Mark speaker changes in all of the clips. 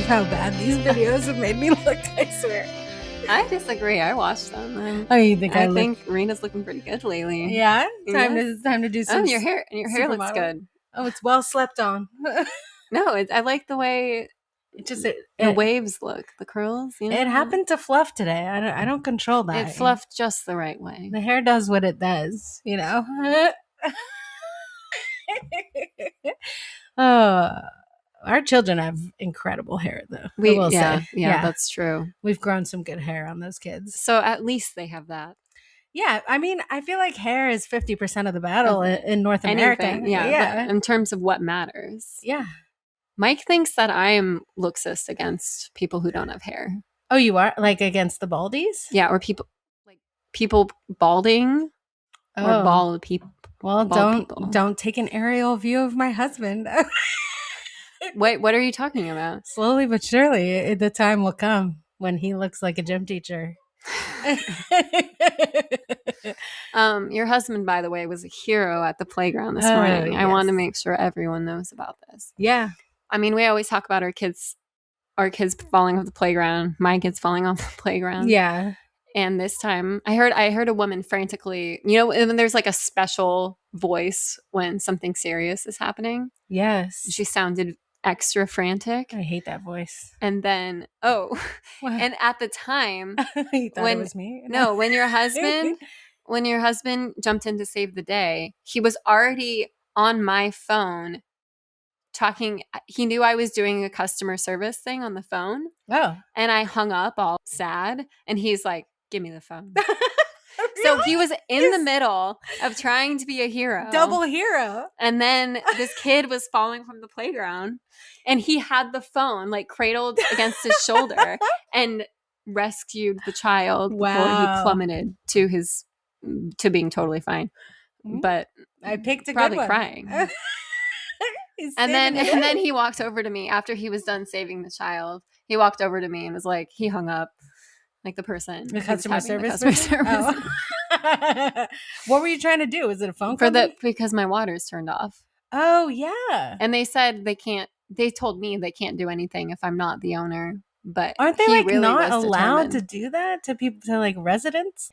Speaker 1: how bad these videos have made me look, I swear.
Speaker 2: I disagree. I watched them.
Speaker 1: Oh, you think
Speaker 2: I think Rena's looking pretty good lately.
Speaker 1: Yeah? Time to do some...
Speaker 2: Oh, your hair looks good.
Speaker 1: Oh, it's well slept on.
Speaker 2: No, I like the way the waves look, the curls. You know?
Speaker 1: It happened to fluff today. I don't control that.
Speaker 2: It fluffed just the right way.
Speaker 1: The hair does what it does, you know? Our children have incredible hair, though.
Speaker 2: Yeah, that's true.
Speaker 1: We've grown some good hair on those kids.
Speaker 2: So at least they have that.
Speaker 1: Yeah, I mean, I feel like hair is 50% of the battle in North America.
Speaker 2: Yeah. In terms of what matters.
Speaker 1: Yeah.
Speaker 2: Mike thinks that I am lookist against people who don't have hair.
Speaker 1: Oh, you are? Like against the baldies?
Speaker 2: Yeah, or people balding or bald people.
Speaker 1: Well, don't take an aerial view of my husband.
Speaker 2: Wait, what are you talking about?
Speaker 1: Slowly but surely, the time will come when he looks like a gym teacher.
Speaker 2: Your husband, by the way, was a hero at the playground this morning. Yes. I want to make sure everyone knows about this.
Speaker 1: Yeah.
Speaker 2: I mean, we always talk about our kids falling off the playground, my kids falling off the playground.
Speaker 1: Yeah.
Speaker 2: And this time I heard a woman frantically, you know, and there's like a special voice when something serious is happening.
Speaker 1: Yes.
Speaker 2: She sounded extra frantic.
Speaker 1: I hate that voice.
Speaker 2: And then, and at the time,
Speaker 1: you thought it was me?
Speaker 2: No, when your husband jumped in to save the day, he was already on my phone talking. He knew I was doing a customer service thing on the phone.
Speaker 1: Oh.
Speaker 2: And I hung up all sad. And he's like, give me the phone. Really? So he was in the middle of trying to be a hero.
Speaker 1: Double hero.
Speaker 2: And then this kid was falling from the playground. And he had the phone like cradled against his shoulder and rescued the child before he plummeted to being totally fine. But
Speaker 1: I picked a
Speaker 2: probably
Speaker 1: good one.
Speaker 2: Crying. And then he walked over to me after he was done saving the child. He walked over to me and was like, he hung up, like the customer service.
Speaker 1: Oh. What were you trying to do? Was it a phone call?
Speaker 2: Because my water's turned off.
Speaker 1: Oh yeah.
Speaker 2: And they said they told me they can't do anything if I'm not the owner. But
Speaker 1: aren't they not allowed to do that to people, to like residents?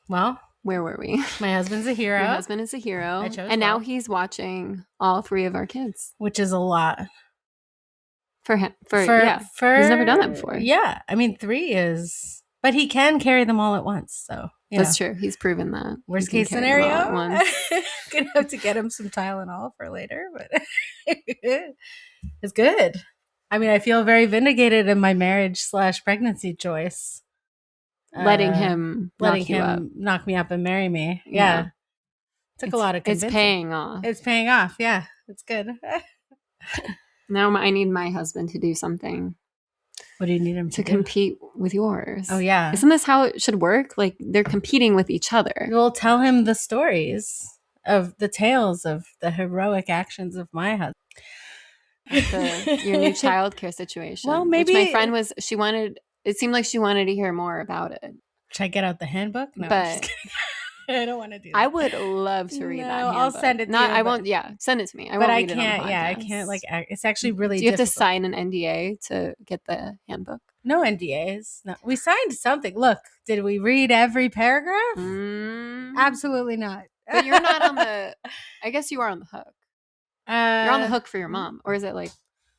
Speaker 1: Well,
Speaker 2: where were we?
Speaker 1: My husband's a hero.
Speaker 2: Your husband is a hero. Now he's watching all 3 of our kids.
Speaker 1: Which is a lot.
Speaker 2: For him. He's never done that before.
Speaker 1: Yeah. I mean, 3 is... But he can carry them all at once, so...
Speaker 2: That's true. He's proven that.
Speaker 1: Worst case scenario. Gonna have to get him some Tylenol for later, but... It's good. I mean, I feel very vindicated in my marriage/pregnancy choice.
Speaker 2: Letting him
Speaker 1: knock me up and marry me. Yeah. Took a lot of convincing.
Speaker 2: It's paying off.
Speaker 1: It's paying off. Yeah. It's good.
Speaker 2: Now I need my husband to do something.
Speaker 1: What do you need him to do?
Speaker 2: Compete with yours.
Speaker 1: Oh, yeah.
Speaker 2: Isn't this how it should work? Like they're competing with each other.
Speaker 1: We'll tell him the stories of the tales of the heroic actions of my husband.
Speaker 2: Your new childcare situation.
Speaker 1: Well, maybe
Speaker 2: my friend it seemed like she wanted to hear more about it.
Speaker 1: Should I get out the handbook? No,
Speaker 2: but
Speaker 1: I don't want to do that.
Speaker 2: I would love to read that handbook.
Speaker 1: I'll send it to you.
Speaker 2: I won't. Yeah, send it to me.
Speaker 1: I can't. I can't. Like, it's actually really.
Speaker 2: Do you have to sign an NDA to get the handbook?
Speaker 1: No NDAs. No, we signed something. Look, did we read every paragraph? Absolutely not.
Speaker 2: But you're not on the. I guess you are on the hook. You're on the hook for your mom, or is it like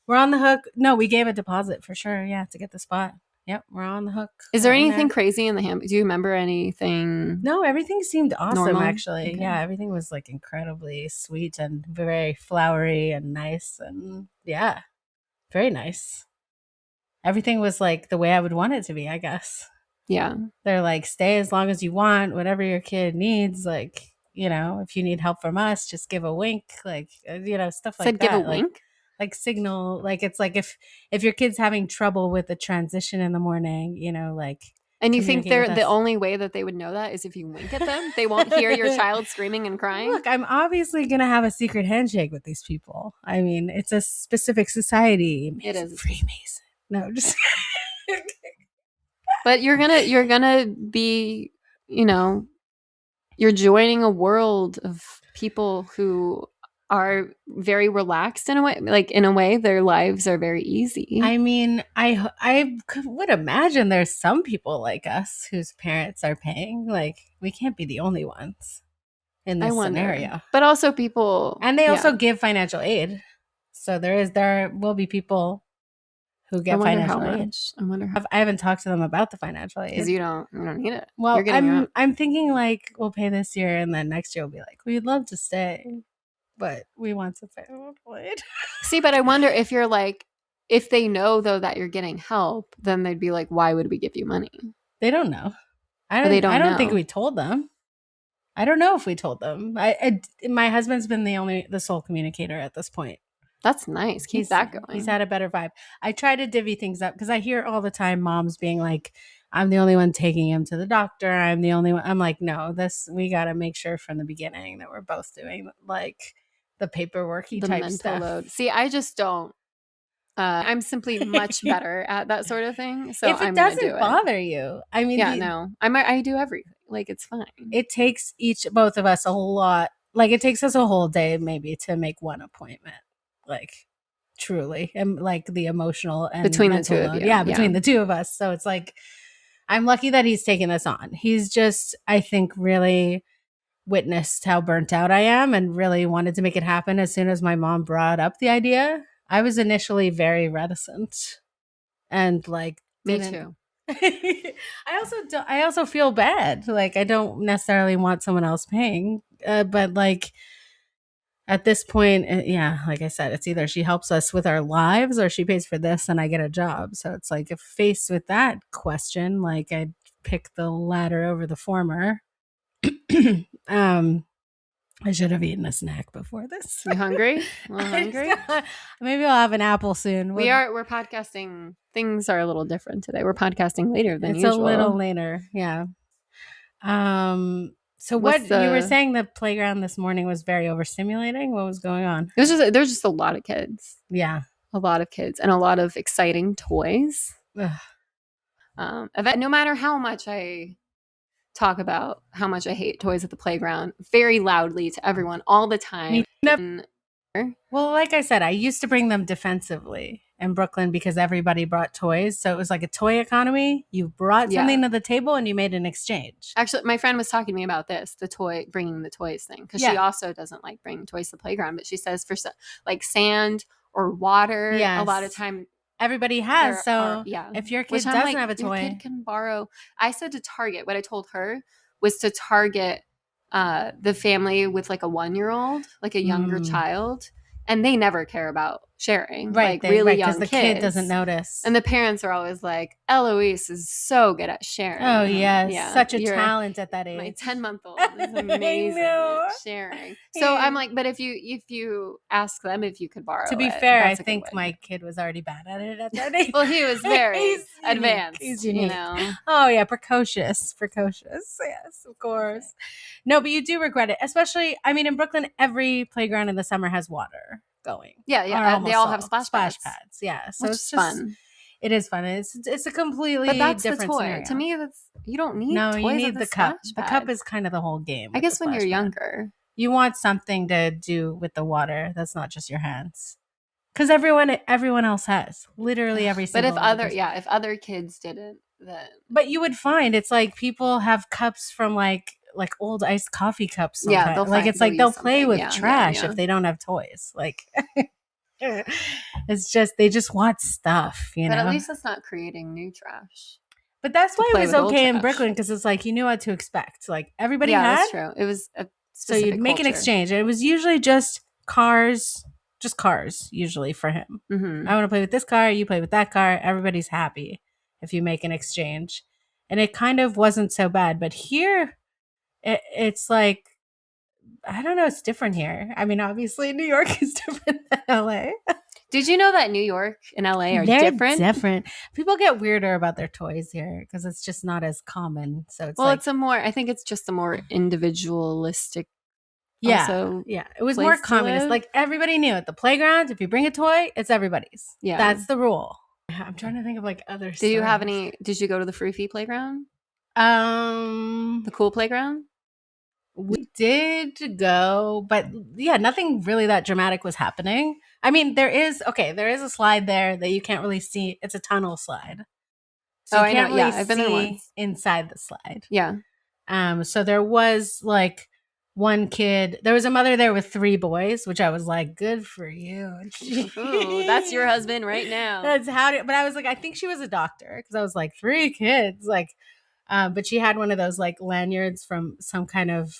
Speaker 1: we're on the hook? No, we gave a deposit for sure. Yeah, to get the spot. Yep, we're on the hook.
Speaker 2: Is there anything crazy in the handbook? Do you remember anything?
Speaker 1: No, everything seemed awesome,
Speaker 2: normal?
Speaker 1: Actually.
Speaker 2: Okay.
Speaker 1: Yeah, everything was like incredibly sweet and very flowery and nice. And yeah, very nice. Everything was like the way I would want it to be, I guess.
Speaker 2: Yeah.
Speaker 1: They're like, stay as long as you want, whatever your kid needs. Like, you know, if you need help from us, just give a wink. Like, you know, stuff like that.
Speaker 2: Give a wink?
Speaker 1: Like signal, like it's like if your kid's having trouble with the transition in the morning, you know, like.
Speaker 2: And you think the only way that they would know that is if you wink at them? They won't hear your child screaming and crying?
Speaker 1: Look, I'm obviously going to have a secret handshake with these people. I mean, it's a specific society.
Speaker 2: It is.
Speaker 1: Freemason. No, just.
Speaker 2: But you're gonna be, you know, you're joining a world of people who are very relaxed in a way. Like, in a way, their lives are very easy.
Speaker 1: I mean, I would imagine there's some people like us whose parents are paying. Like, we can't be the only ones in this scenario.
Speaker 2: But also people,
Speaker 1: and they also give financial aid. So there will be people who get financial aid.
Speaker 2: I wonder how.
Speaker 1: I haven't talked to them about the financial aid
Speaker 2: Because you don't need it.
Speaker 1: Well, I'm thinking like we'll pay this year, and then next year we'll be like, we'd love to stay, but we want to pay financial aid.
Speaker 2: See, but I wonder if you're like, if they know though that you're getting help, then they'd be like, why would we give you money?
Speaker 1: They don't know. I don't think we told them. I don't know if we told them. My husband's been the sole communicator at this point.
Speaker 2: That's nice. Keep that going.
Speaker 1: He's had a better vibe. I try to divvy things up because I hear all the time moms being like, I'm the only one taking him to the doctor. I'm the only one. I'm like, no, we got to make sure from the beginning that we're both doing like the paperworky type stuff. Load.
Speaker 2: See, I just don't. I'm simply much better at that sort of thing. So
Speaker 1: if it doesn't bother you, I mean,
Speaker 2: I do everything. Like, it's fine.
Speaker 1: It takes both of us a lot. Like, it takes us a whole day maybe to make one appointment. Like, truly, and like the emotional and
Speaker 2: between the two of you.
Speaker 1: Yeah, between the two of us. So it's like, I'm lucky that he's taken this on. He's just, I think, really witnessed how burnt out I am and really wanted to make it happen as soon as my mom brought up the idea. I was initially very reticent and like,
Speaker 2: me too.
Speaker 1: I also feel bad. Like, I don't necessarily want someone else paying, but like at this point, like I said, it's either she helps us with our lives or she pays for this and I get a job. So it's like, if faced with that question, like, I'd pick the latter over the former. I should have eaten a snack before this.
Speaker 2: You hungry? A little hungry?
Speaker 1: Maybe I'll have an apple soon.
Speaker 2: We're podcasting. Things are a little different today. We're podcasting later than usual.
Speaker 1: It's a little later, yeah. So you were saying the playground this morning was very overstimulating? What was going on?
Speaker 2: There's just a lot of kids.
Speaker 1: Yeah.
Speaker 2: A lot of kids and a lot of exciting toys. No matter how much I talk about how much I hate toys at the playground very loudly to everyone all the time.
Speaker 1: Well, like I said, I used to bring them defensively in Brooklyn because everybody brought toys. So it was like a toy economy. You brought something to the table and you made an exchange.
Speaker 2: Actually, my friend was talking to me about this, bringing the toys thing. Because she also doesn't like bringing toys to the playground. But she says for like sand or water, a lot of time
Speaker 1: everybody has. If your kid doesn't have a toy,
Speaker 2: your kid can borrow. I said to target, what I told her was to target the family with like a 1-year-old, like a younger child, and they never care about sharing.
Speaker 1: Right.
Speaker 2: Like really young
Speaker 1: kids. Because the kid doesn't notice.
Speaker 2: And the parents are always like, Eloise is so good at sharing.
Speaker 1: Oh, yes. Yeah. Such a talent at that age.
Speaker 2: My 10-month-old is amazing at sharing. So I'm like, but if you ask them if you could borrow
Speaker 1: to be fair, I think my kid was already bad at it at that age.
Speaker 2: Well, he was very advanced.
Speaker 1: He's unique.
Speaker 2: You know?
Speaker 1: Oh, yeah. Precocious. Yes, of course. No, but you do regret it. Especially, I mean, in Brooklyn, every playground in the summer has water going.
Speaker 2: Yeah. They all have splash pads.
Speaker 1: Yeah. So
Speaker 2: it's just fun.
Speaker 1: It is fun. It's a completely different
Speaker 2: the toy.
Speaker 1: Scenario.
Speaker 2: To me, you don't need toys.
Speaker 1: You need the cup.
Speaker 2: Pad.
Speaker 1: The cup is kind of the whole game.
Speaker 2: I guess when you're younger.
Speaker 1: You want something to do with the water that's not just your hands. Because everyone else has. Literally every single
Speaker 2: But if other kids didn't, then.
Speaker 1: But you would find it's like people have cups from like old iced coffee cups. Sometimes. Yeah, they'll play with trash if they don't have toys. Like, it's just they just want stuff, you know.
Speaker 2: But at least it's not creating new trash.
Speaker 1: But that's why it was okay in Brooklyn, because it's like you knew what to expect. Like everybody had.
Speaker 2: Yeah, that's true. It was
Speaker 1: so you'd make an exchange. It was usually just cars usually for him.
Speaker 2: Mm-hmm.
Speaker 1: I want to play with this car. You play with that car. Everybody's happy if you make an exchange, and it kind of wasn't so bad. But here. It's like, I don't know. It's different here. I mean, obviously, New York is different than LA.
Speaker 2: Did you know that New York and LA are different?
Speaker 1: Different. People get weirder about their toys here because it's just not as common. So it's
Speaker 2: I think it's just a more individualistic.
Speaker 1: Yeah, it was more communist. Like everybody knew at the playground, if you bring a toy, it's everybody's. Yeah, that's the rule. I'm trying to think of like other.
Speaker 2: Did you go to the Free Fee playground?
Speaker 1: The
Speaker 2: cool playground.
Speaker 1: We did go, but yeah, nothing really that dramatic was happening. I mean, there is a slide there that you can't really see. It's a tunnel slide. So you can't really
Speaker 2: I've been there
Speaker 1: see
Speaker 2: once.
Speaker 1: inside the slide.
Speaker 2: Yeah.
Speaker 1: So there was like one kid. There was a mother there with 3 boys, which I was like, good for you.
Speaker 2: Ooh, that's your husband right now.
Speaker 1: That's but I was like, I think she was a doctor because I was like 3 kids, like, but she had one of those like lanyards from some kind of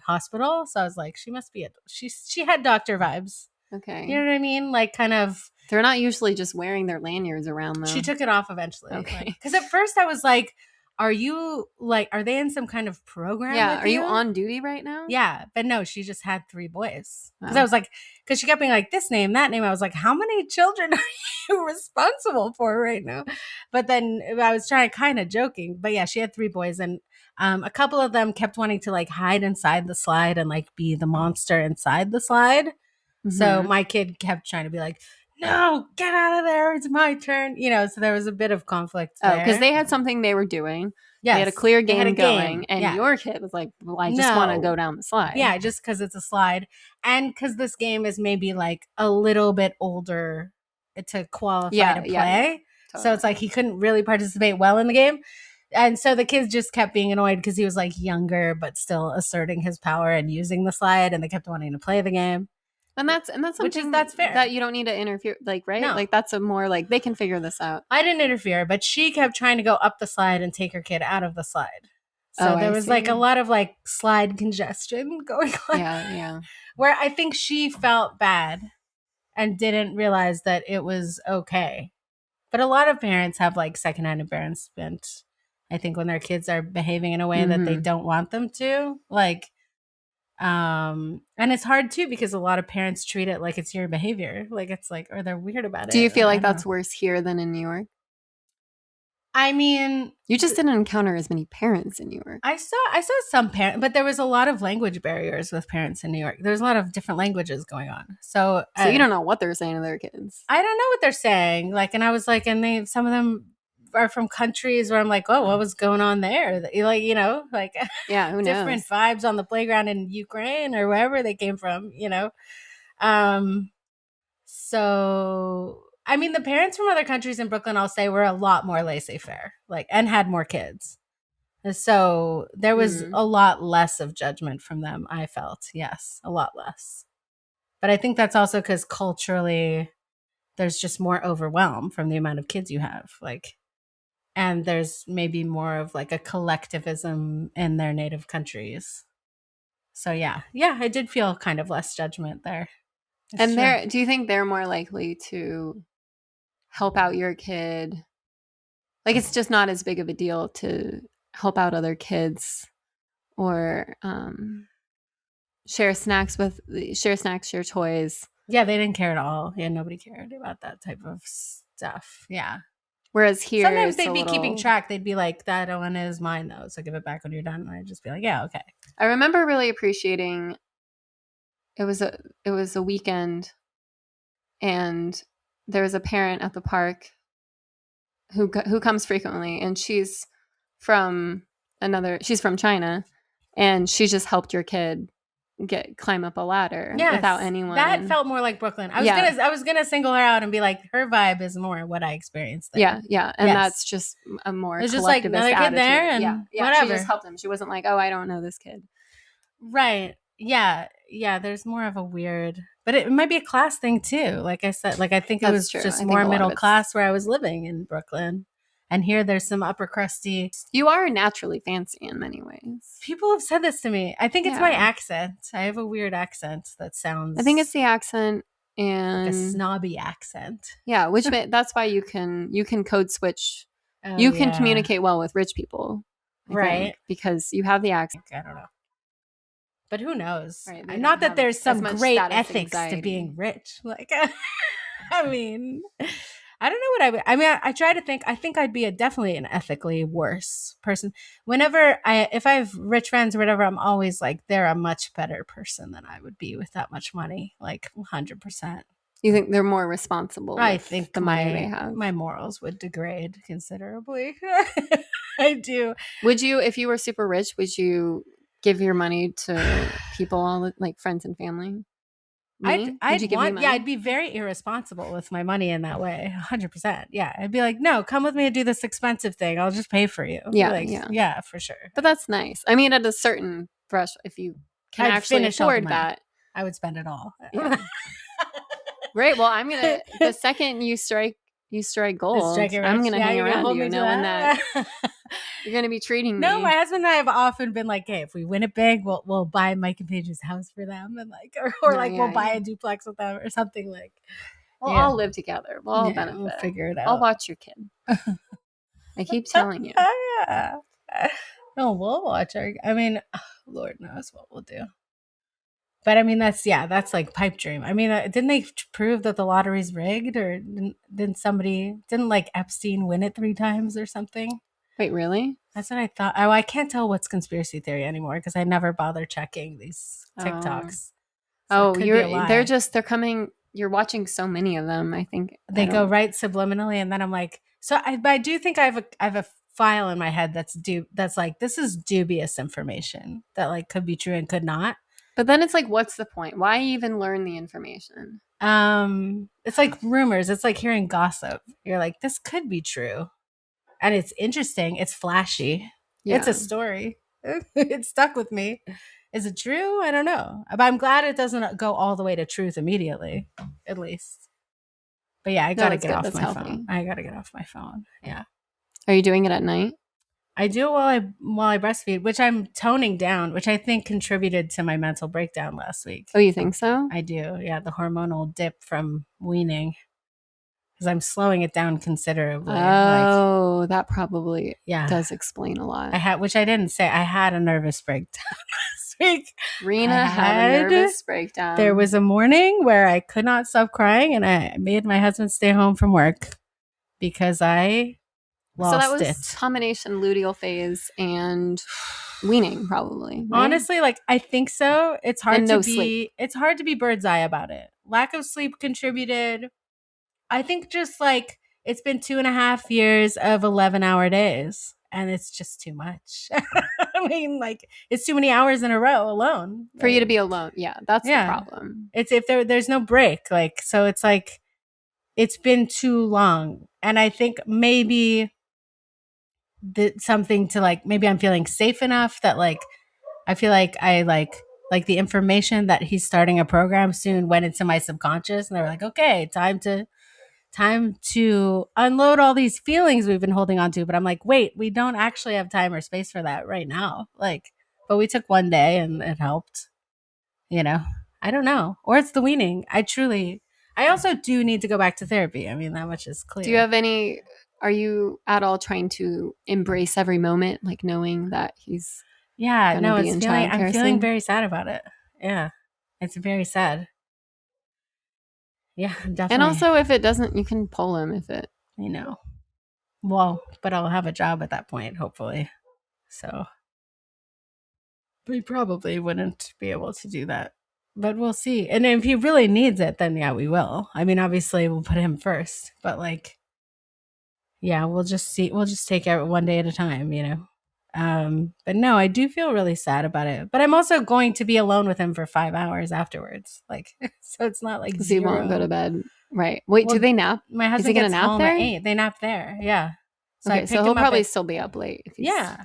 Speaker 1: hospital. So I was like, she must be she had doctor vibes.
Speaker 2: Okay.
Speaker 1: You know what I mean? Like kind of.
Speaker 2: They're not usually just wearing their lanyards around though.
Speaker 1: She took it off eventually.
Speaker 2: Okay.
Speaker 1: Because at first I was like, are they in some kind of program?
Speaker 2: Yeah.
Speaker 1: With
Speaker 2: Are you on duty right now?
Speaker 1: Yeah. But no, she just had 3 boys. Because I was like, because she kept being like, this name, that name. I was like, how many children are you responsible for right now? But then I was trying kind of joking. But yeah, she had 3 boys. And a couple of them kept wanting to like hide inside the slide and like be the monster inside the slide. Mm-hmm. So my kid kept trying to be like, no, get out of there. It's my turn. You know, so there was a bit of conflict there.
Speaker 2: Oh, because they had something they were doing. Yes. They had a clear game going. And your kid was like, well, I just want to go down the slide.
Speaker 1: Yeah, just because it's a slide. And because this game is maybe like a little bit older to qualify to play. Yeah, totally. So it's like he couldn't really participate well in the game. And so the kids just kept being annoyed because he was like younger, but still asserting his power and using the slide. And they kept wanting to play the game.
Speaker 2: And that's something
Speaker 1: that's fair.
Speaker 2: That you don't need to interfere, like, right? No. Like that's a more like they can figure this out.
Speaker 1: I didn't interfere, but she kept trying to go up the slide and take her kid out of the slide. So there was like a lot of like slide congestion going on.
Speaker 2: Yeah.
Speaker 1: Where I think she felt bad and didn't realize that it was okay. But a lot of parents have like secondhand embarrassment, I think, when their kids are behaving in a way that they don't want them to. Like, and it's hard too because a lot of parents treat it like it's your behavior. Like it's like, or they're weird about it.
Speaker 2: Do you feel like that's worse here than in New York?
Speaker 1: I mean,
Speaker 2: you just didn't encounter as many parents in New York.
Speaker 1: I saw some parents, but there was a lot of language barriers with parents in New York. There's a lot of different languages going on. So
Speaker 2: you don't know what they're saying to their kids.
Speaker 1: I don't know what they're saying. Like, and I was like, and some of them are from countries where I'm like, oh, what was going on there? Like, you know, like
Speaker 2: yeah, who knows?
Speaker 1: Different vibes on the playground in Ukraine or wherever they came from, you know. So I mean, the parents from other countries in Brooklyn, I'll say, were a lot more laissez-faire, like, and had more kids. So there was a lot less of judgment from them, I felt. Yes, a lot less. But I think that's also because culturally, there's just more overwhelm from the amount of kids you have. Like, and there's maybe more of like a collectivism in their native countries. So yeah, I did feel kind of less judgment there.
Speaker 2: And do you think they're more likely to help out your kid? Like it's just not as big of a deal to help out other kids or share snacks, share toys.
Speaker 1: Yeah, they didn't care at all. Yeah, nobody cared about that type of stuff. Yeah.
Speaker 2: Whereas here,
Speaker 1: sometimes they'd be keeping track. They'd be like, that one is mine though, so give it back when you're done. And I'd just be like, yeah, okay.
Speaker 2: I remember really appreciating it was a weekend and there was a parent at the park who comes frequently, and she's from China, and she just helped your kid climb up a ladder without anyone.
Speaker 1: That felt more like Brooklyn. I was gonna single her out and be like, her vibe is more what I experienced there.
Speaker 2: Yeah, and that's just a more
Speaker 1: it's just like another kid there and whatever.
Speaker 2: She just helped him. She wasn't like, oh, I don't know this kid.
Speaker 1: Right. Yeah. There's more of a weird, but it might be a class thing too. Like I said, like I think it was just more middle class where I was living in Brooklyn. And here there's some upper crusty.
Speaker 2: You are naturally fancy in many ways.
Speaker 1: People have said this to me. I think it's my accent. I have a weird accent that sounds.
Speaker 2: I think it's the accent and
Speaker 1: like a snobby accent.
Speaker 2: Yeah, which that's why you can code switch. You can communicate well with rich people,
Speaker 1: right?
Speaker 2: Because you have the accent.
Speaker 1: I don't know, but who knows? Right, not that there's some great ethics to being rich. Like, I mean. I don't know what I mean, I try to think. I think I'd be definitely an ethically worse person. If I have rich friends or whatever, I'm always like, they're a much better person than I would be with that much money. Like 100%.
Speaker 2: You think they're more responsible?
Speaker 1: I think
Speaker 2: the money they have.
Speaker 1: My morals would degrade considerably. I do.
Speaker 2: Would you, if you were super rich, would you give your money to people, all like friends and family? Me? Would you give me money?
Speaker 1: Yeah, I'd be very irresponsible with my money in that way. 100%. Yeah. I'd be like, no, come with me and do this expensive thing. I'll just pay for you.
Speaker 2: Yeah,
Speaker 1: like,
Speaker 2: yeah,
Speaker 1: for sure.
Speaker 2: But that's nice. I mean, at a certain threshold, if you can
Speaker 1: I'd
Speaker 2: actually
Speaker 1: finish all the
Speaker 2: afford
Speaker 1: money.
Speaker 2: that,
Speaker 1: I would spend it all.
Speaker 2: Yeah. Great. Well, I'm gonna. The second you strike gold, I'm gonna hang around you, knowing that you're gonna be treating me.
Speaker 1: No, my husband and I have often been like, "Hey, if we win it big, we'll buy Mike and Paige's house for them, and like, or like we'll buy a duplex with them, or something like."
Speaker 2: We'll all live together. We'll all benefit.
Speaker 1: We'll figure it out.
Speaker 2: I'll watch your kid. I keep telling you.
Speaker 1: Yeah. No, we'll watch our. I mean, Lord knows what we'll do. But I mean, that's like pipe dream. I mean, didn't they prove that the lottery's rigged, or didn't like Epstein win it 3 times or something?
Speaker 2: Wait, really?
Speaker 1: That's what I thought. Oh, I can't tell what's conspiracy theory anymore because I never bother checking these TikToks.
Speaker 2: So they're coming. You're watching so many of them. I think
Speaker 1: they go right subliminally, and then I'm like, but I do think I have a file in my head that's like, this is dubious information that like could be true and could not.
Speaker 2: But then it's like, what's the point? Why even learn the information?
Speaker 1: It's like rumors. It's like hearing gossip. You're like, this could be true. And it's interesting. It's flashy. Yeah. It's a story. It stuck with me. Is it true? I don't know. But I'm glad it doesn't go all the way to truth immediately, at least. But yeah, I got to get off my phone. I got to get off my phone. Yeah.
Speaker 2: Are you doing it at night?
Speaker 1: I do it while I breastfeed, which I'm toning down, which I think contributed to my mental breakdown last week.
Speaker 2: Oh, you think so?
Speaker 1: I do. Yeah, the hormonal dip from weaning. Because I'm slowing it down considerably.
Speaker 2: Oh, that probably does explain a lot.
Speaker 1: Which I didn't say. I had a nervous breakdown last week.
Speaker 2: Rena had a nervous breakdown.
Speaker 1: There was a morning where I could not stop crying, and I made my husband stay home from work because I lost it. So that was
Speaker 2: combination luteal phase and weaning, probably. Right?
Speaker 1: Honestly, like I think so. It's hard to be bird's eye about it. Lack of sleep contributed. I think just like it's been 2.5 years of 11-hour days, and it's just too much. I mean, like it's too many hours in a row alone
Speaker 2: for you to be alone. Yeah, that's the problem.
Speaker 1: It's if there's no break, like so. It's like it's been too long, and I think maybe something to like maybe I'm feeling safe enough that like I feel like I like the information that he's starting a program soon went into my subconscious, and they were like, okay, time to unload all these feelings we've been holding on to. But I'm like, wait, we don't actually have time or space for that right now. Like, but we took one day and it helped, I don't know. Or it's the weaning. I also do need to go back to therapy. I mean, that much is clear.
Speaker 2: Do you have are you at all trying to embrace every moment, like knowing that he's
Speaker 1: I'm feeling very sad about it. Yeah. It's very sad. Yeah, definitely.
Speaker 2: And also, if it doesn't, you can pull him if it.
Speaker 1: I know. Well, but I'll have a job at that point, hopefully. So we probably wouldn't be able to do that. But we'll see. And if he really needs it, then yeah, we will. I mean, obviously, we'll put him first. But like, yeah, we'll just see. We'll just take it one day at a time, But no, I do feel really sad about it. But I'm also going to be alone with him for 5 hours afterwards. Like, so it's not like
Speaker 2: he won't go to bed. Right. Wait, do they nap?
Speaker 1: My husband gets home at 8. They nap there. Yeah.
Speaker 2: So he'll probably still be up late.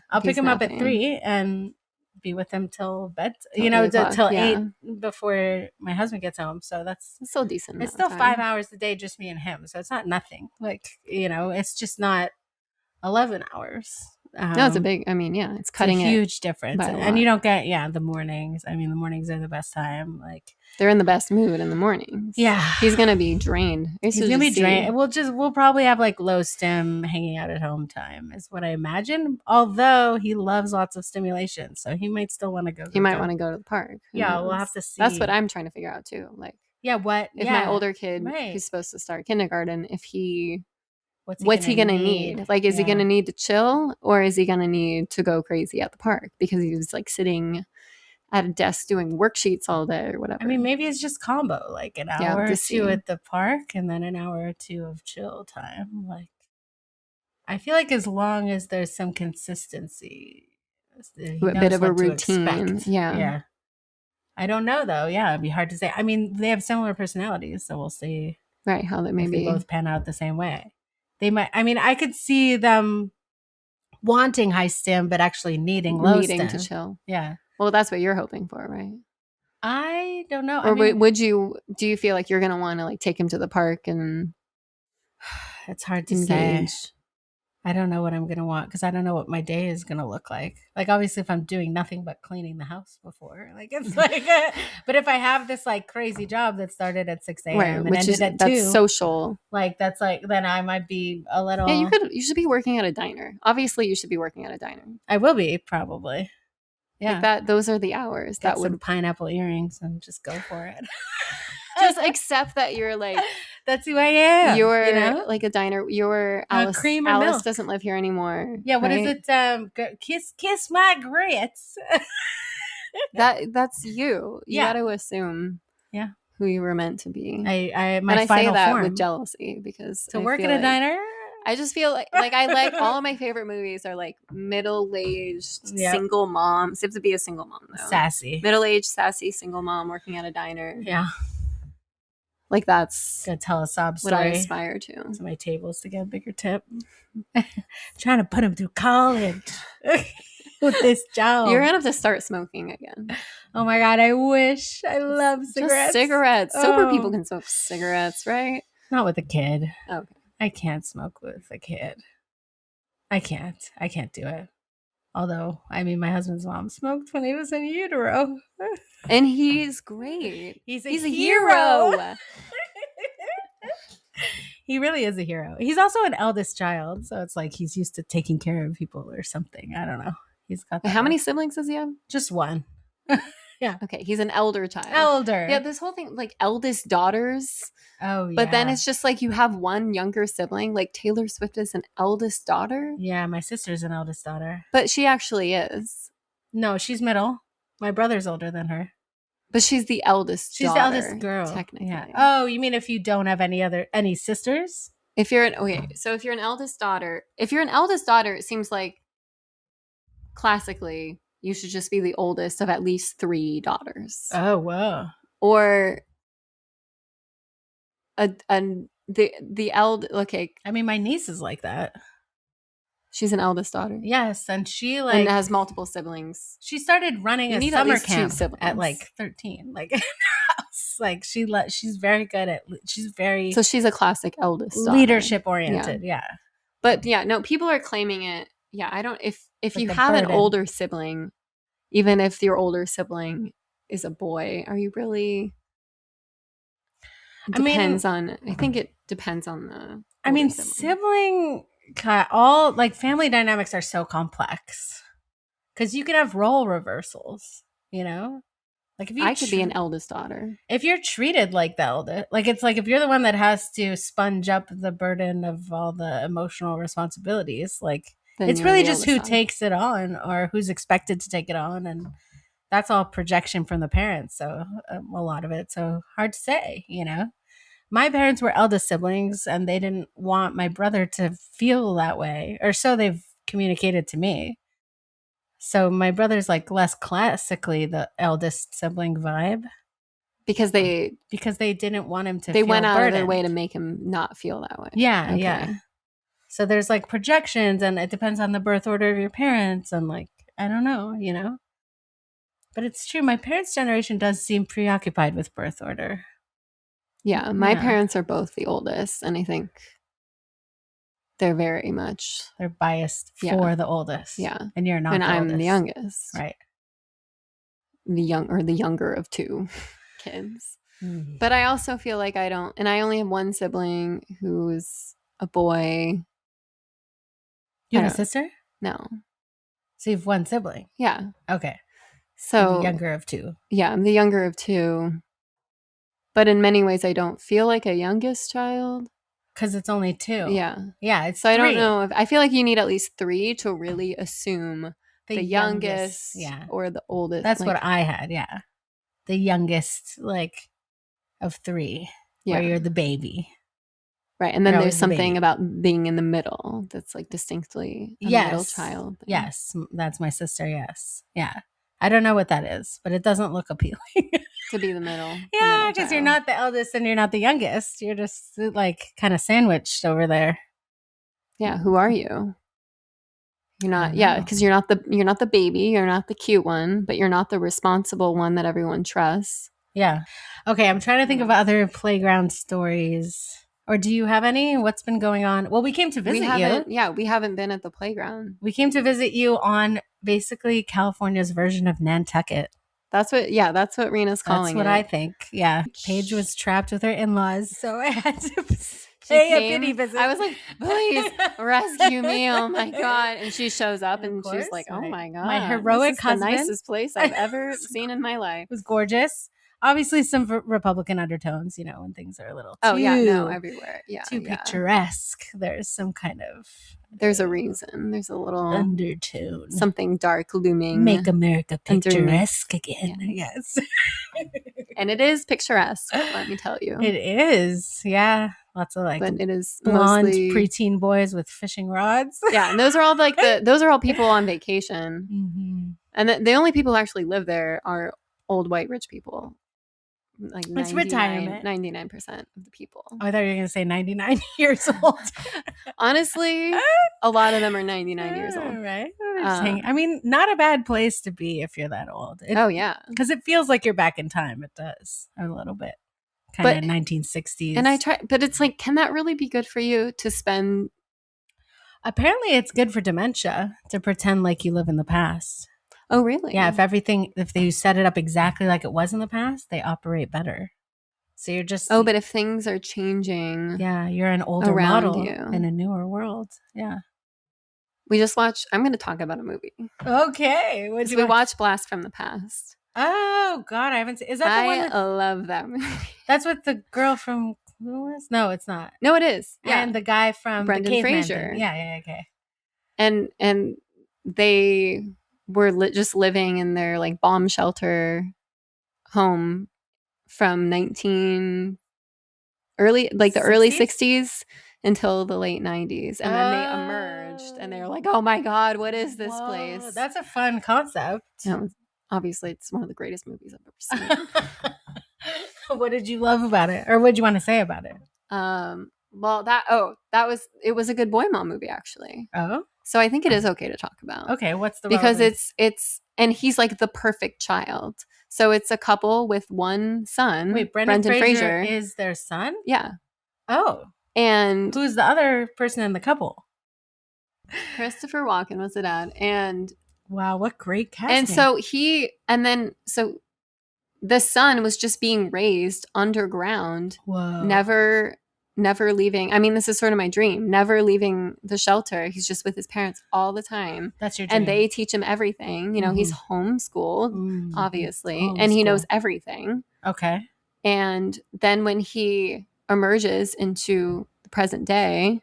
Speaker 1: I'll pick him up at 3 and be with him till bed. Till 8 before my husband gets home. So that's
Speaker 2: still decent.
Speaker 1: It's still 5 hours a day, just me and him. So it's not nothing. Like it's just not 11 hours.
Speaker 2: No, it's a big. I mean, it's cutting
Speaker 1: a huge difference, and you don't get the mornings. I mean, the mornings are the best time. Like
Speaker 2: they're in the best mood in the mornings.
Speaker 1: Yeah,
Speaker 2: he's gonna be drained.
Speaker 1: He's gonna be drained. We'll probably have like low stim hanging out at home time is what I imagine. Although he loves lots of stimulation, so he might still want to go.
Speaker 2: He might want to go to the park.
Speaker 1: Yeah, we'll have to see.
Speaker 2: That's what I'm trying to figure out too. Like, my older kid who's supposed to start kindergarten, if he. What's he going to need? Like, is he going to need to chill, or is he going to need to go crazy at the park because he was like sitting at a desk doing worksheets all day or whatever?
Speaker 1: I mean, maybe it's just combo, like an hour or two at the park and then an hour or two of chill time. Like, I feel like as long as there's some consistency, He
Speaker 2: a
Speaker 1: knows
Speaker 2: bit of a
Speaker 1: what to
Speaker 2: routine.
Speaker 1: expect.
Speaker 2: Yeah.
Speaker 1: I don't know though. Yeah, it'd be hard to say. I mean, they have similar personalities, so we'll see.
Speaker 2: Right. How that
Speaker 1: if they
Speaker 2: maybe
Speaker 1: both pan out the same way. They might. I mean, I could see them wanting high stim, but actually needing low
Speaker 2: needing
Speaker 1: stim.
Speaker 2: to chill.
Speaker 1: Yeah.
Speaker 2: Well, that's what you're hoping for, right?
Speaker 1: I don't know.
Speaker 2: Or
Speaker 1: I mean,
Speaker 2: do you feel like you're going to want to like take him to the park and
Speaker 1: it's hard to
Speaker 2: engage?
Speaker 1: say. I don't know what I'm going to want because I don't know what my day is going to look like. Like, obviously, if I'm doing nothing but cleaning the house before, like, it's like, but if I have this like crazy job that started at 6 a.m.
Speaker 2: Right,
Speaker 1: and
Speaker 2: which
Speaker 1: ended
Speaker 2: is
Speaker 1: at 2,
Speaker 2: that's social.
Speaker 1: like, that's like, then I might be a little.
Speaker 2: Yeah, you should be working at a diner. Obviously, you should be working at a diner.
Speaker 1: I will be probably. Yeah.
Speaker 2: Like that. Those are the hours.
Speaker 1: Get
Speaker 2: that
Speaker 1: some
Speaker 2: would
Speaker 1: pineapple earrings and just go for it.
Speaker 2: just accept that you're like
Speaker 1: that's who I am.
Speaker 2: You're like a diner. You're Alice.
Speaker 1: Cream of
Speaker 2: Alice
Speaker 1: milk.
Speaker 2: doesn't live here anymore.
Speaker 1: Yeah. What
Speaker 2: right?
Speaker 1: is it? Kiss my grits.
Speaker 2: That's you. You
Speaker 1: Yeah.
Speaker 2: got to assume.
Speaker 1: Yeah.
Speaker 2: Who you were meant to be.
Speaker 1: I
Speaker 2: say that form. With jealousy because
Speaker 1: to work at a diner.
Speaker 2: I just feel like I like all of my favorite movies are like middle-aged single moms. You have to be a single mom though.
Speaker 1: Sassy.
Speaker 2: Middle-aged sassy single mom working at a diner.
Speaker 1: Yeah.
Speaker 2: Like that's
Speaker 1: gonna tell a sob story.
Speaker 2: What I aspire to.
Speaker 1: So my tables to get a bigger tip. Trying to put him through college with this job.
Speaker 2: You're gonna have to start smoking again.
Speaker 1: Oh my god, I wish. I love cigarettes.
Speaker 2: Just cigarettes. Sober people can smoke cigarettes, right?
Speaker 1: Not with a kid.
Speaker 2: Okay.
Speaker 1: I can't smoke with a kid. I can't do it. Although, I mean, my husband's mom smoked when he was in utero.
Speaker 2: And he's great.
Speaker 1: He's a hero. He really is a hero. He's also an eldest child, so it's like he's used to taking care of people or something. I don't know. He's got that.
Speaker 2: How many siblings does he have?
Speaker 1: Just one. Yeah.
Speaker 2: Okay, he's an elder child.
Speaker 1: Elder.
Speaker 2: Yeah, this whole thing, like eldest daughters.
Speaker 1: Oh, yeah.
Speaker 2: But then it's just like you have one younger sibling. Like Taylor Swift is an eldest daughter.
Speaker 1: Yeah, my sister's an eldest daughter.
Speaker 2: But she actually is.
Speaker 1: No, she's middle. My brother's older than her.
Speaker 2: But she's the eldest
Speaker 1: She's
Speaker 2: daughter,
Speaker 1: the eldest girl.
Speaker 2: Technically.
Speaker 1: Yeah. Oh, you mean if you don't have any sisters?
Speaker 2: If you're so if you're an eldest daughter, it seems like classically you should just be the oldest of at least 3 daughters.
Speaker 1: Oh, wow.
Speaker 2: Or the okay.
Speaker 1: I mean, my niece is like that.
Speaker 2: She's an eldest daughter.
Speaker 1: Yes, and she
Speaker 2: and has multiple siblings.
Speaker 1: She started running a summer camp at like 13. Like in her house. Like she's very good at. So
Speaker 2: she's a classic eldest daughter.
Speaker 1: Leadership oriented. Yeah.
Speaker 2: But yeah, no, people are claiming it. Yeah, I don't. If you have an older sibling, even if your older sibling is a boy, are you really? I think it depends on the.
Speaker 1: I mean, sibling. All like family dynamics are so complex because you can have role reversals. You know, like if
Speaker 2: I could be an eldest daughter.
Speaker 1: If you're treated like the eldest, like it's like if you're the one that has to sponge up the burden of all the emotional responsibilities, like. Then it's really just who takes it on or who's expected to take it on. And that's all projection from the parents. So a lot of it. So hard to say, you know, my parents were eldest siblings and they didn't want my brother to feel that way, or so they've communicated to me. So my brother's like less classically the eldest sibling vibe. Because they didn't want him to feel
Speaker 2: went out
Speaker 1: burdened.
Speaker 2: of their way to make him not feel that way.
Speaker 1: Yeah. Okay. Yeah. So there's like projections and it depends on the birth order of your parents and like, I don't know, you know, but it's true. My parents' generation does seem preoccupied with birth order.
Speaker 2: Yeah. My parents are both the oldest and I think they're very much.
Speaker 1: They're biased for the oldest.
Speaker 2: Yeah.
Speaker 1: And you're not
Speaker 2: and
Speaker 1: the
Speaker 2: I'm
Speaker 1: oldest.
Speaker 2: The youngest.
Speaker 1: Right.
Speaker 2: The younger of 2 kids. Mm. But I also feel like I only have one sibling who's a boy.
Speaker 1: You have a sister?
Speaker 2: No.
Speaker 1: So you have one sibling?
Speaker 2: Yeah.
Speaker 1: Okay.
Speaker 2: So
Speaker 1: the younger of 2.
Speaker 2: Yeah, I'm the younger of 2. But in many ways, I don't feel like a youngest child.
Speaker 1: Because it's only 2.
Speaker 2: Yeah.
Speaker 1: Yeah, it's
Speaker 2: so
Speaker 1: 3.
Speaker 2: I don't know. I feel like you need at least 3 to really assume the youngest or the oldest.
Speaker 1: That's what I had, yeah. The youngest, like, of 3. Yeah. Where you're the baby.
Speaker 2: Right. And then
Speaker 1: You're
Speaker 2: there's
Speaker 1: always the
Speaker 2: something
Speaker 1: baby.
Speaker 2: about being in the middle that's like distinctly a middle child thing.
Speaker 1: Yes. That's my sister. Yes. Yeah. I don't know what that is, but it doesn't look appealing.
Speaker 2: To be the middle.
Speaker 1: Yeah, because you're not the eldest and you're not the youngest. You're just like kind of sandwiched over there.
Speaker 2: Yeah. Who are you? You're not. Yeah, because you're not the baby. You're not the cute one, but you're not the responsible one that everyone trusts.
Speaker 1: Yeah. Okay. I'm trying to think of other playground stories. Or do you have any? What's been going on? Well, we came to visit you.
Speaker 2: Yeah, we haven't been at the playground.
Speaker 1: We came to visit you on basically California's version of Nantucket.
Speaker 2: That's what Rena's calling it.
Speaker 1: That's what I think. Yeah. Paige was trapped with her in-laws, so I had to pay a pity visit.
Speaker 2: I was like, please rescue me. Oh my God. And she shows up and she's like, oh my God.
Speaker 1: My heroic husband.
Speaker 2: The nicest place I've ever seen in my life.
Speaker 1: It was gorgeous. Obviously some Republican undertones, when things are a little
Speaker 2: everywhere. Yeah.
Speaker 1: Too picturesque. There's some kind of
Speaker 2: there's a reason. There's a little
Speaker 1: undertone.
Speaker 2: Something dark looming.
Speaker 1: Make America picturesque again. Yeah. Yes.
Speaker 2: And it is picturesque, let me tell you.
Speaker 1: It is. Yeah. Lots of
Speaker 2: but it is
Speaker 1: blonde preteen boys with fishing rods.
Speaker 2: Yeah, and those are all those are all people on vacation.
Speaker 1: Mm-hmm.
Speaker 2: And the only people who actually live there are old white rich people. Like
Speaker 1: it's retirement.
Speaker 2: 99% of the people.
Speaker 1: Oh, I thought you were going to say 99 years old.
Speaker 2: Honestly, a lot of them are 99 years old.
Speaker 1: Right. I mean, not a bad place to be if you're that old.
Speaker 2: Yeah.
Speaker 1: Because it feels like you're back in time. It does. A little bit. Kind of 1960s.
Speaker 2: And I try, but it's like, can that really be good for you to spend?
Speaker 1: Apparently it's good for dementia to pretend like you live in the past.
Speaker 2: Oh, really?
Speaker 1: Yeah, if they set it up exactly like it was in the past, they operate better. So you're just...
Speaker 2: Oh, but if things are changing...
Speaker 1: Yeah, you're an older model in a newer world. Yeah.
Speaker 2: We just watched... I'm going to talk about a movie.
Speaker 1: Okay.
Speaker 2: We watched Blast from the Past.
Speaker 1: Oh, God, I haven't seen... Is that the one
Speaker 2: I love that movie.
Speaker 1: That's with the girl from... Clueless? No, it's not.
Speaker 2: No, it is. Yeah.
Speaker 1: And the guy from
Speaker 2: Brendan Fraser.
Speaker 1: Yeah, okay.
Speaker 2: And they... were just living in their like bomb shelter home from the early 60s until the late 90s. And then they emerged and they were like, oh my God, what is this place?
Speaker 1: That's a fun concept.
Speaker 2: Obviously, it's one of the greatest movies I've ever seen.
Speaker 1: What did you love about it? Or what did you want to say about it?
Speaker 2: It was a good boy mom movie, actually.
Speaker 1: Oh?
Speaker 2: So I think it is okay to talk about.
Speaker 1: Okay, what's the
Speaker 2: because
Speaker 1: relevance?
Speaker 2: it's and he's like the perfect child. So it's a couple with one son.
Speaker 1: Wait, Brendan Fraser is their son?
Speaker 2: Yeah.
Speaker 1: Oh.
Speaker 2: And
Speaker 1: who's the other person in the couple?
Speaker 2: Christopher Walken was the dad. And
Speaker 1: wow, what great casting.
Speaker 2: And so the son was just being raised underground.
Speaker 1: Whoa.
Speaker 2: Never leaving. I mean, this is sort of my dream. Never leaving the shelter. He's just with his parents all the time.
Speaker 1: That's your dream.
Speaker 2: And they teach him everything. He's homeschooled, obviously. And he knows everything.
Speaker 1: Okay.
Speaker 2: And then when he emerges into the present day,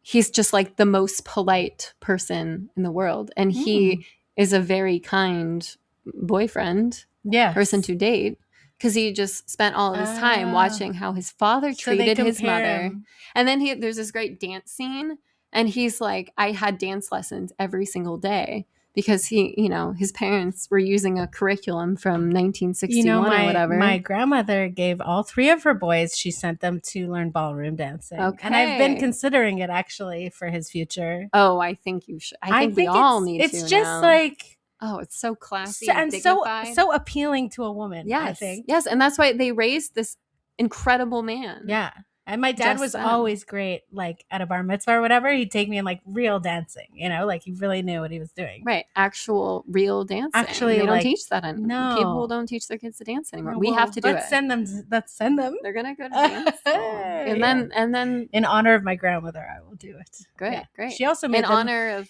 Speaker 2: he's just like the most polite person in the world. And he is a very kind boyfriend, person to date. Because he just spent all of his time watching how his father treated his mother. And then there's this great dance scene. And he's like, I had dance lessons every single day. Because his parents were using a curriculum from 1961 or whatever.
Speaker 1: My grandmother gave all three of her boys, she sent them to learn ballroom dancing. Okay. And I've been considering it actually for his future.
Speaker 2: Oh, I think you should. I think we all need to.
Speaker 1: It's just like...
Speaker 2: Oh, it's so classy and
Speaker 1: so appealing to a woman.
Speaker 2: Yes,
Speaker 1: I think.
Speaker 2: Yes, and that's why they raised this incredible man.
Speaker 1: Yeah, and my dad was always great. Like at a bar mitzvah or whatever, he'd take me in like real dancing. Like he really knew what he was doing.
Speaker 2: Right, actual real dancing. Actually, they don't teach that anymore.
Speaker 1: No,
Speaker 2: people don't teach their kids to dance anymore. We have to do it.
Speaker 1: Let's send them.
Speaker 2: They're gonna go to dance school. And then
Speaker 1: in honor of my grandmother, I will do it.
Speaker 2: Great.
Speaker 1: She also made
Speaker 2: honor of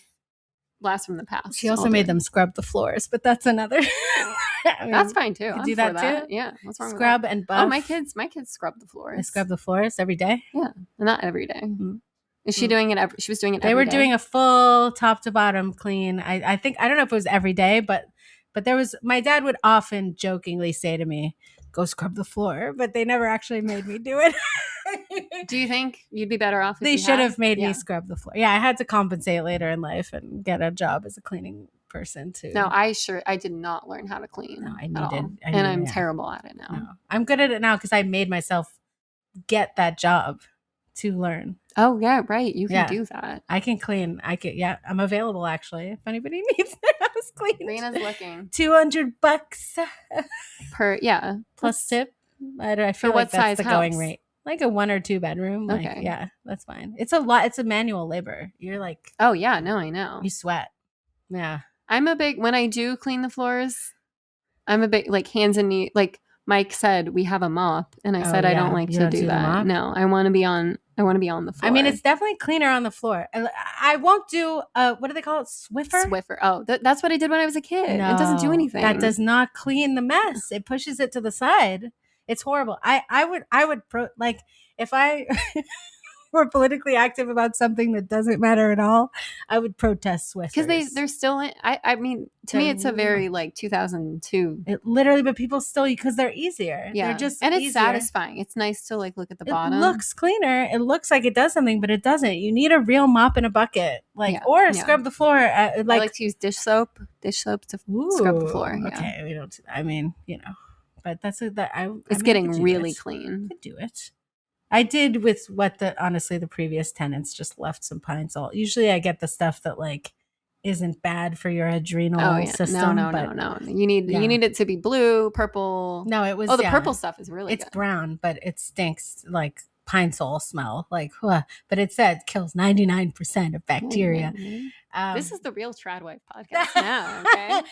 Speaker 2: Blast from the Past.
Speaker 1: She also made them scrub the floors, but that's another.
Speaker 2: That's fine too.
Speaker 1: You do that too.
Speaker 2: Yeah. What's wrong
Speaker 1: scrub
Speaker 2: with that?
Speaker 1: And buff.
Speaker 2: Oh, my kids scrub the floors.
Speaker 1: They scrub the floors every day.
Speaker 2: Yeah, not every day. Mm-hmm. Is she doing it? She was doing it.
Speaker 1: They were doing a full top to bottom clean. I think I don't know if it was every day, but there was. My dad would often jokingly say to me, "Go scrub the floor," but they never actually made me do it.
Speaker 2: Do you think you'd be better off if
Speaker 1: They
Speaker 2: you
Speaker 1: should
Speaker 2: had?
Speaker 1: have made
Speaker 2: Yeah.
Speaker 1: me scrub the floor. Yeah, I had to compensate later in life and get a job as a cleaning person too.
Speaker 2: No, I did not learn how to clean
Speaker 1: No,
Speaker 2: at all.
Speaker 1: I needed,
Speaker 2: I'm
Speaker 1: yeah.
Speaker 2: terrible at it now.
Speaker 1: No, I'm good at it now because I made myself get that job to learn.
Speaker 2: Oh yeah, right. You can
Speaker 1: Yeah.
Speaker 2: do that.
Speaker 1: I can clean. Yeah, I'm available actually. If anybody needs their house cleaned.
Speaker 2: Rena's looking.
Speaker 1: $200
Speaker 2: per
Speaker 1: plus tip. I feel
Speaker 2: for
Speaker 1: like
Speaker 2: what
Speaker 1: that's
Speaker 2: size
Speaker 1: the
Speaker 2: house?
Speaker 1: going rate. Like a 1 or 2 bedroom. Like,
Speaker 2: Okay.
Speaker 1: yeah, that's fine. It's a lot. It's a manual labor. You're like,
Speaker 2: oh yeah, no, I know.
Speaker 1: You sweat. Yeah.
Speaker 2: I'm a big, when I do clean the floors, I'm a big, like, hands and knees. Like Mike said, we have a mop, and I said I don't like to do that. No, I want to be on the floor.
Speaker 1: I mean, it's definitely cleaner on the floor. I won't do what do they call it? Swiffer.
Speaker 2: Oh, that's what I did when I was a kid.
Speaker 1: No,
Speaker 2: it doesn't do anything.
Speaker 1: That does not clean the mess. It pushes it to the side. It's horrible. I would like if I were politically active about something that doesn't matter at all, I would protest Swifters.
Speaker 2: Because they're still in, I mean, to me, it's a very like 2002.
Speaker 1: It literally, but people still, because they're easier.
Speaker 2: Yeah.
Speaker 1: They're just
Speaker 2: and it's
Speaker 1: easier.
Speaker 2: satisfying. It's nice to like look at the bottom.
Speaker 1: It looks cleaner. It looks like it does something, but it doesn't. You need a real mop and a bucket, or scrub the floor.
Speaker 2: I like to use dish soap to scrub the floor. Yeah.
Speaker 1: Okay, we don't. I mean, but that's that.
Speaker 2: It's getting really clean.
Speaker 1: I could do it. I did with honestly the previous tenants just left some pine salt. Usually I get the stuff that like isn't bad for your adrenal system.
Speaker 2: No. You need it to be blue, purple.
Speaker 1: No, it was.
Speaker 2: Oh, the purple stuff is really good.
Speaker 1: It's brown, but it stinks like pine salt smell. Like, but it said kills 99% of bacteria.
Speaker 2: Mm-hmm. This is the Real Tradwife podcast now. Okay.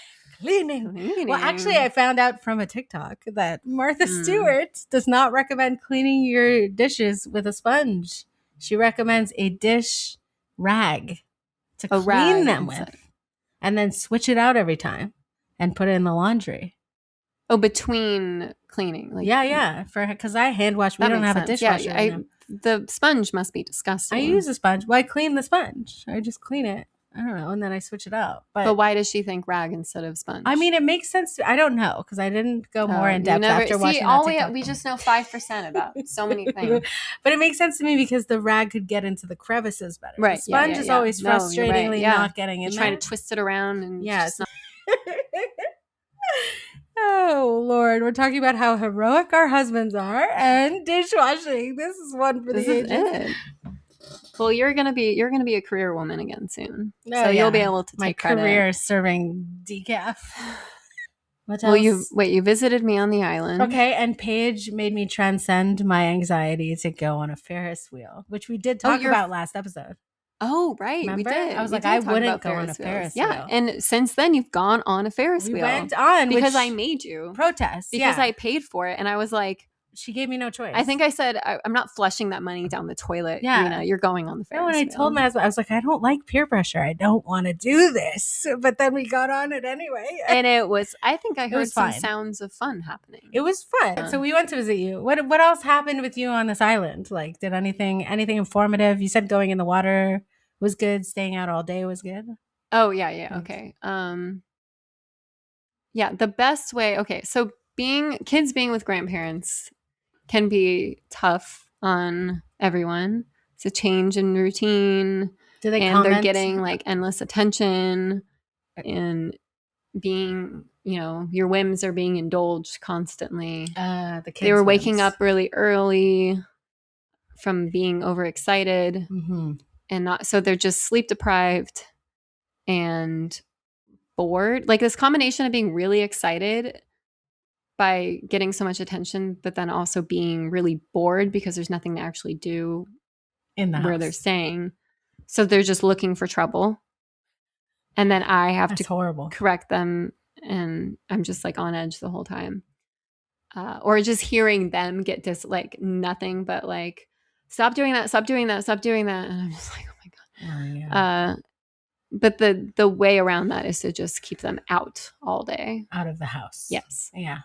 Speaker 1: Cleaning. Well, actually, I found out from a TikTok that Martha Stewart does not recommend cleaning your dishes with a sponge. She recommends a dish rag to clean them with, and then switch it out every time and put it in the laundry.
Speaker 2: Oh, between cleaning, like
Speaker 1: because I hand wash. We don't have a dishwasher.
Speaker 2: Yeah, the sponge must be disgusting.
Speaker 1: I use a sponge. Well, I clean the sponge. I just clean it. I don't know, and then I switch it out.
Speaker 2: But why does she think rag instead of sponge?
Speaker 1: I mean, it makes sense. I don't know because I didn't go more in depth after watching that.
Speaker 2: We just know 5% about so many things.
Speaker 1: But it makes sense to me because the rag could get into the crevices better.
Speaker 2: Right.
Speaker 1: The sponge is always frustratingly not getting in there.
Speaker 2: Trying to twist it around and
Speaker 1: Oh Lord, we're talking about how heroic our husbands are and dishwashing. This is one for the ages.
Speaker 2: Well, you're gonna be a career woman again soon, so you'll be able to take
Speaker 1: my career serving decaf. What else?
Speaker 2: Well, you visited me on the island,
Speaker 1: okay? And Paige made me transcend my anxiety to go on a Ferris wheel, which we did talk about last episode.
Speaker 2: Oh, right,
Speaker 1: remember?
Speaker 2: We did.
Speaker 1: I was like, I wouldn't go on a Ferris wheel.
Speaker 2: Yeah, and since then you've gone on a Ferris wheel.
Speaker 1: We went on
Speaker 2: because I made you
Speaker 1: protest
Speaker 2: because I paid for it, and I was like.
Speaker 1: She gave me no choice.
Speaker 2: I think I said, I'm not flushing that money down the toilet. Yeah. Rena, you're going on the Ferris wheel.
Speaker 1: When I told my husband, I was like, I don't like peer pressure. I don't want to do this. But then we got on it anyway.
Speaker 2: And I think I heard some sounds of fun happening.
Speaker 1: It was fun. So we went to visit you. What else happened with you on this island? Like, did anything informative? You said going in the water was good. Staying out all day was good.
Speaker 2: Oh, yeah. Okay. Yeah, the best way. Okay. So kids being with grandparents can be tough on everyone. It's a change in routine.
Speaker 1: Do they
Speaker 2: comment? They're getting like endless attention and being, your whims are being indulged constantly.
Speaker 1: The kids
Speaker 2: they were waking up really early from being overexcited and so they're just sleep deprived and bored. Like this combination of being really excited by getting so much attention, but then also being really bored because there's nothing to actually do
Speaker 1: in the
Speaker 2: where
Speaker 1: house.
Speaker 2: They're staying. So they're just looking for trouble. And then I have to correct them. And I'm just like on edge the whole time. Or just hearing them get nothing but like, stop doing that, stop doing that, stop doing that. And I'm just like, oh my God.
Speaker 1: Oh, yeah.
Speaker 2: But the way around that is to just keep them out all day.
Speaker 1: Out of the house.
Speaker 2: Yes.
Speaker 1: Yeah.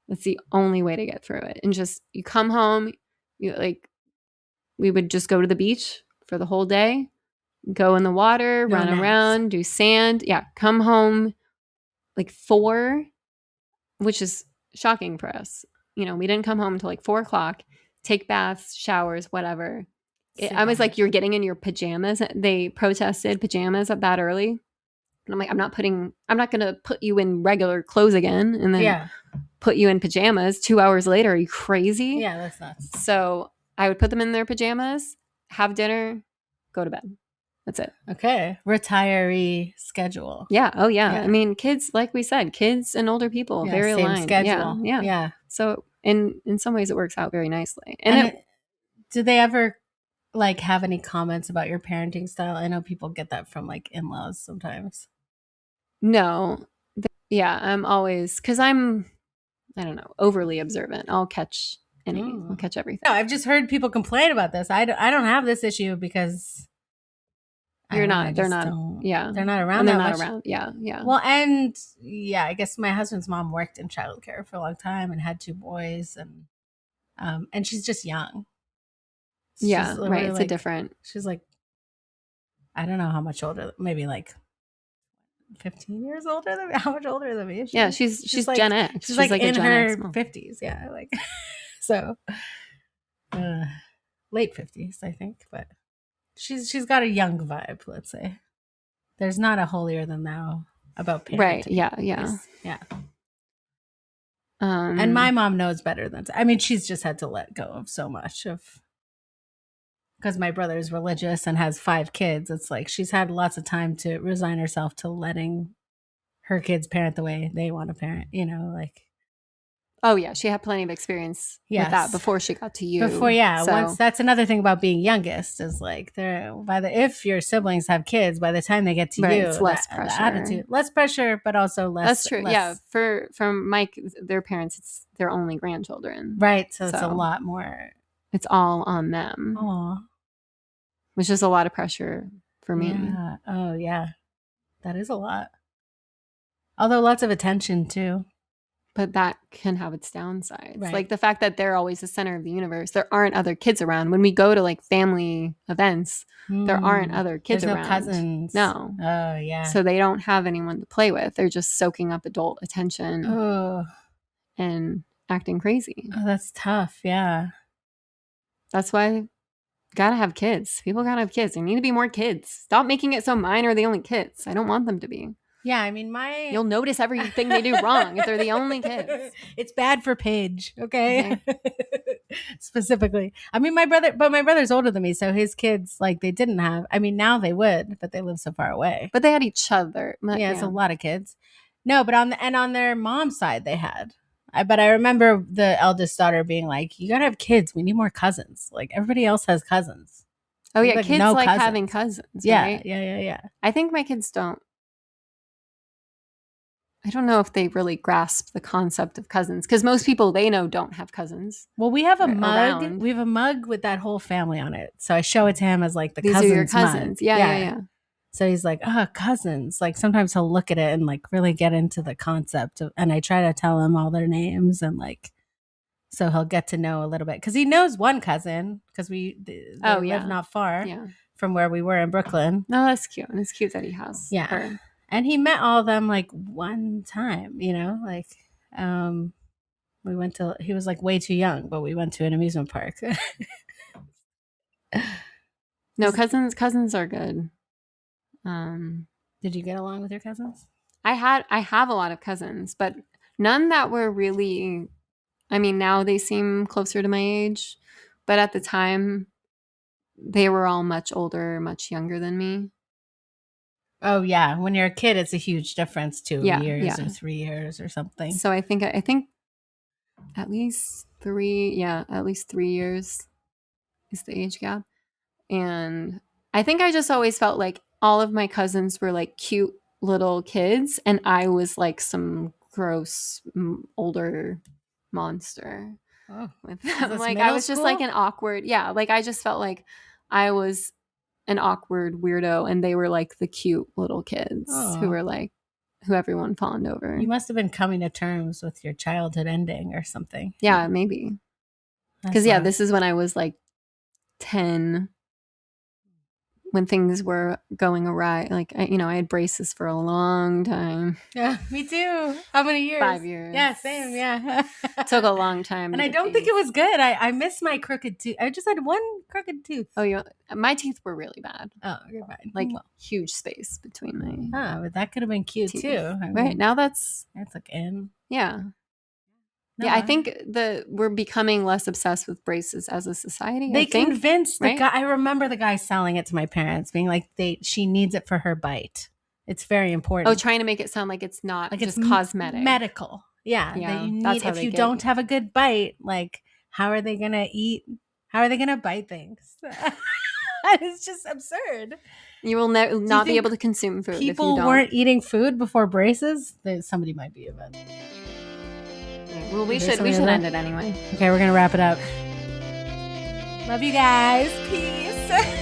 Speaker 2: That's the only way to get through it. And just, you come home, we would just go to the beach for the whole day, go in the water, run around, do sand. Yeah. Come home like 4, which is shocking for us. We didn't come home until like 4 o'clock, take baths, showers, whatever. I was
Speaker 1: down.
Speaker 2: like, you're getting in your pajamas. They protested pajamas that early. And I'm like, I'm not going to put you in regular clothes again and then put you in pajamas 2 hours later. Are you crazy?
Speaker 1: Yeah, that's nuts.
Speaker 2: So I would put them in their pajamas, have dinner, go to bed. That's it.
Speaker 1: Okay. Retiree schedule.
Speaker 2: Yeah. Oh, yeah. I mean, kids, like we said, kids and older people, very
Speaker 1: same
Speaker 2: aligned.
Speaker 1: schedule.
Speaker 2: Yeah. So in some ways it works out very nicely.
Speaker 1: And did they ever like have any comments about your parenting style? I know people get that from like in-laws sometimes.
Speaker 2: No. Yeah, I'm always, because I don't know, overly observant. I'll catch I'll catch everything.
Speaker 1: No, I've just heard people complain about this. I don't have this issue because
Speaker 2: they're not around.
Speaker 1: And they're not around.
Speaker 2: Yeah.
Speaker 1: Well, and yeah, I guess my husband's mom worked in childcare for a long time and had 2 boys, and she's just young.
Speaker 2: Yeah, right. It's like, a different.
Speaker 1: She's like, I don't know how much older, maybe like 15 years older than me. How much older than me?
Speaker 2: She's
Speaker 1: like,
Speaker 2: Gen X.
Speaker 1: She's like in her 50s. Yeah, like so late 50s, I think, but she's got a young vibe, let's say. There's not a holier than thou about parenting.
Speaker 2: Right. Yeah.
Speaker 1: And my mom knows better than I mean, she's just had to let go of so much of, because my brother is religious and has 5 kids. It's like she's had lots of time to resign herself to letting her kids parent the way they want to parent, like.
Speaker 2: Oh, yeah. She had plenty of experience with that before she got to you.
Speaker 1: Once, that's another thing about being youngest is like if your siblings have kids, by the time they get to you,
Speaker 2: it's less pressure.
Speaker 1: Less pressure, but also less.
Speaker 2: That's true. Yeah. From Mike, their parents, it's their only grandchildren.
Speaker 1: Right. So it's a lot more.
Speaker 2: It's all on them.
Speaker 1: Aww.
Speaker 2: Which is a lot of pressure for me.
Speaker 1: Yeah. Oh, yeah. That is a lot. Although lots of attention too.
Speaker 2: But that can have its downsides.
Speaker 1: Right.
Speaker 2: Like the fact that they're always the center of the universe. There aren't other kids around. When we go to like family events, there aren't other kids around.
Speaker 1: No cousins.
Speaker 2: No.
Speaker 1: Oh, yeah.
Speaker 2: So they don't have anyone to play with. They're just soaking up adult attention and acting crazy.
Speaker 1: Oh, that's tough. Yeah.
Speaker 2: That's why gotta have kids. People gotta have kids. There need to be more kids. Stop making it so mine are the only kids. I don't want them to be.
Speaker 1: Yeah, I mean,
Speaker 2: you'll notice everything they do wrong if they're the only kids.
Speaker 1: It's bad for Paige, okay? Specifically. I mean, my brother's older than me, so his kids, like, they didn't have, I mean, now they would, but they live so far away.
Speaker 2: But they had each other.
Speaker 1: Yeah, it's a lot of kids. No, but on their mom's side, they had. But I remember the eldest daughter being like, you gotta have kids. We need more cousins. Like, everybody else has cousins.
Speaker 2: Oh, yeah, like, kids like cousins. Having cousins, right?
Speaker 1: Yeah.
Speaker 2: I think my kids don't. I don't know if they really grasp the concept of cousins because most people they know don't have cousins.
Speaker 1: Well, we have a mug. We have a mug with that whole family on it. So I show it to him as like
Speaker 2: These
Speaker 1: cousins.
Speaker 2: Are your cousins. Yeah.
Speaker 1: So he's like, cousins. Like sometimes he'll look at it and like really get into the concept of, and I try to tell him all their names and like, so he'll get to know a little bit because he knows one cousin because they live not far from where we were in Brooklyn.
Speaker 2: No, that's cute. And it's cute that he has her.
Speaker 1: And he met all of them like one time, like he was like way too young, but we went to an amusement park.
Speaker 2: No, cousins are good.
Speaker 1: Did you get along with your cousins?
Speaker 2: I have a lot of cousins, but none that were really, I mean, now they seem closer to my age, but at the time they were all much older, much younger than me.
Speaker 1: Oh, yeah. When you're a kid, it's a huge difference, 2 years or 3 years or something.
Speaker 2: So I think at least 3 years is the age gap. And I think I just always felt like all of my cousins were like cute little kids. And I was like some gross older monster with them. Like I was just like an awkward. Yeah. Like I just felt like I was an awkward weirdo and they were like the cute little kids who were like who everyone fawned over.
Speaker 1: You must have been coming to terms with your childhood ending or something.
Speaker 2: Yeah, maybe. Because this is when I was like 10. when things were going awry. Like, I had braces for a long time.
Speaker 1: Yeah, me too. How many years?
Speaker 2: 5 years.
Speaker 1: Yeah, same. Yeah.
Speaker 2: Took a long time.
Speaker 1: And I don't think it was good. I miss my crooked tooth. I just had one crooked tooth.
Speaker 2: Oh, my teeth were really bad.
Speaker 1: Oh, you're fine.
Speaker 2: Like, huge space between my.
Speaker 1: Oh, but that could have been cute
Speaker 2: teeth.
Speaker 1: Too.
Speaker 2: Right now, that's
Speaker 1: like in.
Speaker 2: Yeah.
Speaker 1: No,
Speaker 2: yeah, I think we're becoming less obsessed with braces as a society.
Speaker 1: They convinced the guy. I remember the guy selling it to my parents, being like, she needs it for her bite. It's very important.
Speaker 2: Oh, trying to make it sound like it's not like just cosmetic,
Speaker 1: medical. Yeah, that you need. If you don't have a good bite, like how are they gonna eat? How are they gonna bite things? It's just absurd.
Speaker 2: You will not be able to consume food.
Speaker 1: People
Speaker 2: if you
Speaker 1: weren't eating food before braces. Somebody might be a bit.
Speaker 2: Well, we should end it anyway.
Speaker 1: Okay, we're gonna wrap it up. Love you guys. Peace.